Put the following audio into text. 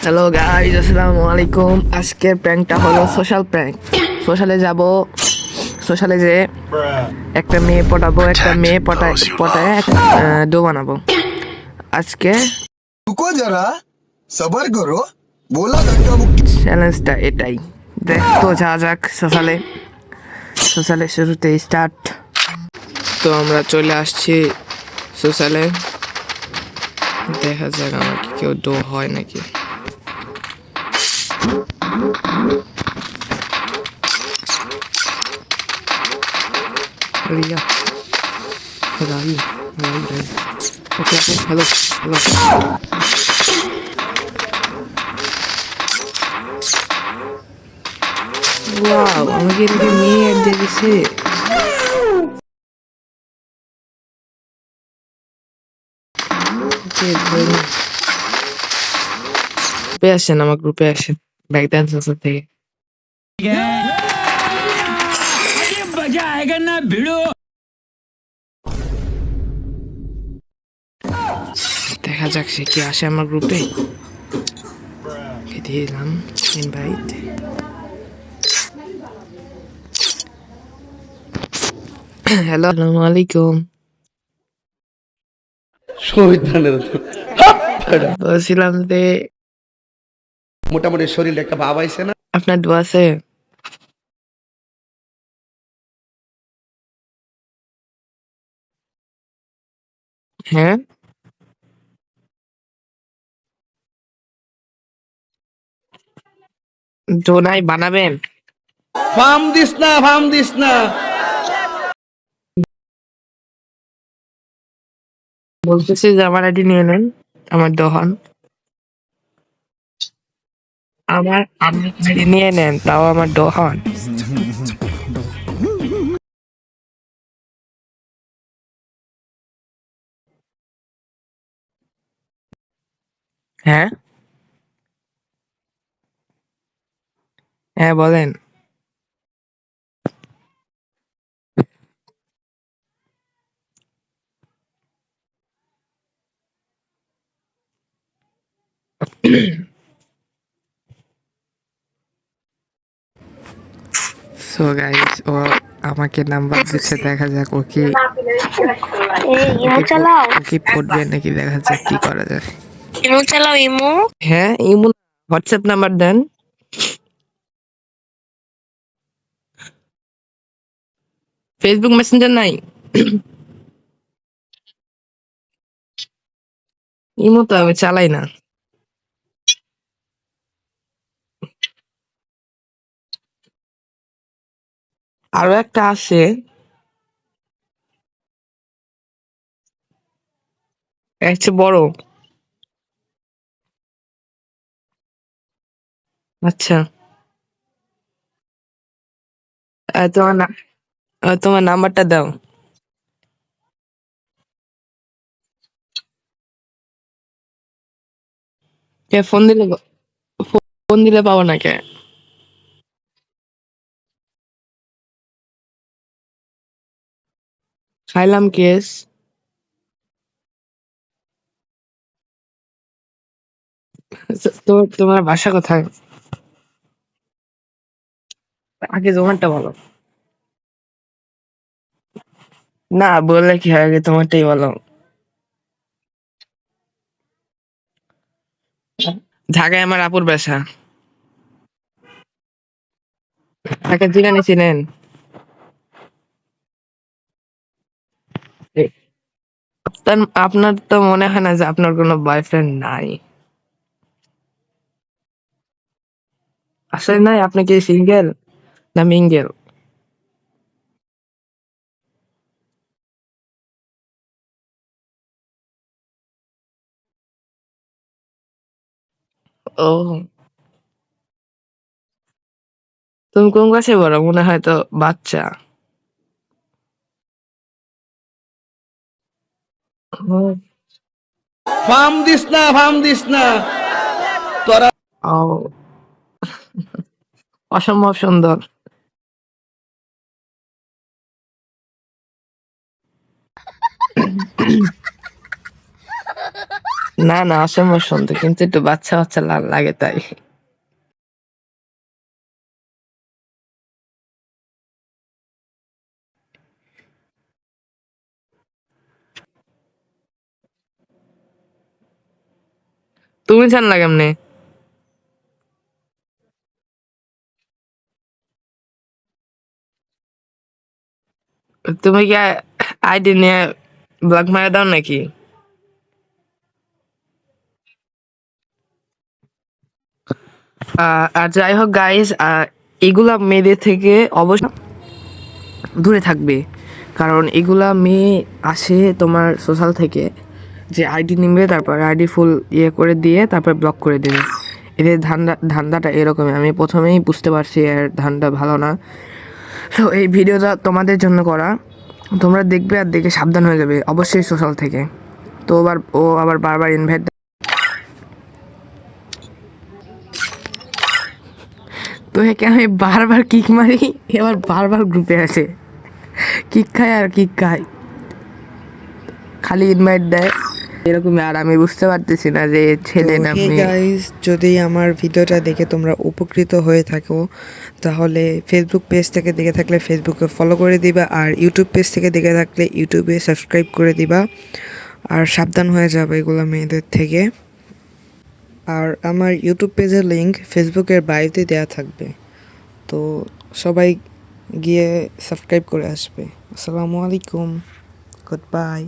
Hello guys, আসসালামু আলাইকুম। আজকের প্র্যাঙ্কটা হলো সোশ্যাল প্র্যাঙ্ক। সোশ্যালে যাব, সোশ্যালে যে একটা মেয়ে পটাবো, একটা মেয়ে পটায় পটায় ডো বানাবো আজকে। रुको जरा सबर करो बोला धक्का मुक्की চ্যালেঞ্জটা এটাই, দেখ তো যা যাক। সোশ্যালে সোশ্যালে শুরুতে স্টার্ট। তো আমরা চলে আসছি সোশ্যালে, দেখা যাক আমার কি কেউ ডো হয় নাকি। রিয়া, রাই, রাই, রাই। ওকে ওকে, হ্যালো হ্যালো। ওয়াও, আমাকে এটাকে মেয়ে অ্যাড দিয়ে দিছে। ওকে, ধরে নিন। গ্রুপে আসেন, আমার গ্রুপে আসেন, ব্যাক ডান্স থেকে। मजा आएगा ना भिड़ो। দেখা যাক সে কি আসে আমার গ্রুপে। দিয়ে দিলাম ইনভাইট। হ্যালো, আসসালামু আলাইকুম। বলছিলাম যে মোটামুটি শরীরে একটা ভাব আইছে না? আপনার দোয়া আছে? হ্যাঁ, জোনাই বানাবেন? ফার্ম দিস না। বলতেছি যে আমার আইডি নিয়ে নেন, আমার দোহান। আমার আইডি নিয়ে নেন, তাও আমার দোহান। হ্যাঁ হ্যাঁ, বলেন। সো গাইস, ও আমাকে নাম্বার দিচ্ছে, দেখা যাক ও কি ইমো চালাও। ও কি ফুটবে নাকি, দেখা যাক কি করা যায়। ইমো চালাও ইমো। হ্যাঁ, ইমো, হোয়াটসঅ্যাপ নাম্বার দেন। ফেসবুক মেসেঞ্জার নাই? ইমো তো আমি চালাই না। আরো একটা আছে, এর চেয়ে বড়। আচ্ছা, তোমার তোমার নাম্বারটা দাও। কে ফোন দিলে, ফোন দিলে পাবো না কে? খাইলাম কেস। তোমার বাসা কোথায়? আগে জোমানটা বলো। না বললে কি হয়, আগে তোমারটাই বলো। ঢাকায় আমার আপুর বাসা। ঢাকা জিরানি চিনেন? আপনার তো মনে হয় না যে আপনার কোনো বয়ফ্রেন্ড নাই? আসলে নাই? আপনি কি সিঙ্গেল না মিঙ্গেল? ও, তুমি কোন ক্লাসে পড়ো? মনে হয় তো বাচ্চা। ও, ফার্ম দিস না তোরা। ও, অসম্ভব সুন্দর। না না, অসম্ভব সুন্দর, কিন্তু একটু বাচ্চা বাচ্চা লাগে তাই। তুমি জানলা কেমনে? তুমি কি আইডি নিয়ে ব্লক মারা দাও নাকি? আর যাই হোক গাইস, এগুলা মেয়েদের থেকে অবশ্য দূরে থাকবে, কারণ এগুলা মেয়ে আসে তোমার সোশ্যাল থেকে, যে আইডি নিবে, তারপর আইডি ফুল ইয়ে করে দিয়ে তারপর ব্লক করে দেবে। এদের ধান্দাটা এরকমই, আমি প্রথমেই বুঝতে পারছি এর ধান্দা ভালো না। তো এই ভিডিওটা তোমাদের জন্য করা, তোমরা দেখবে আর দেখে সাবধান হয়ে যাবে অবশ্যই সোশ্যাল থেকে। তো ও আবার বারবার ইনভাইট, তো একে আমি বারবার কিক মারি, এবার বারবার গ্রুপে আসে, কিক খায় আর কিক খায়, খালি ইনভাইট দেয় এরকমই। আর আমি বুঝতে পারতেছি না যে ছেলে না মেয়ে। গাইস, যদি আমার ভিডিওটা দেখে তোমরা উপকৃত হয়ে থাকো তাহলে ফেসবুক পেজ থেকে দেখে থাকলে ফেসবুকে ফলো করে দিবা, আর ইউটিউব পেজ থেকে দেখে থাকলে ইউটিউবে সাবস্ক্রাইব করে দিবা, আর সাবধান হয়ে যাবে এগুলো মেয়েদের থেকে। আর আমার ইউটিউব পেজের লিঙ্ক ফেসবুকের বায়োতে দেওয়া থাকবে, তো সবাই গিয়ে সাবস্ক্রাইব করে আসবে। আসসালামু আলাইকুম, গুড বাই।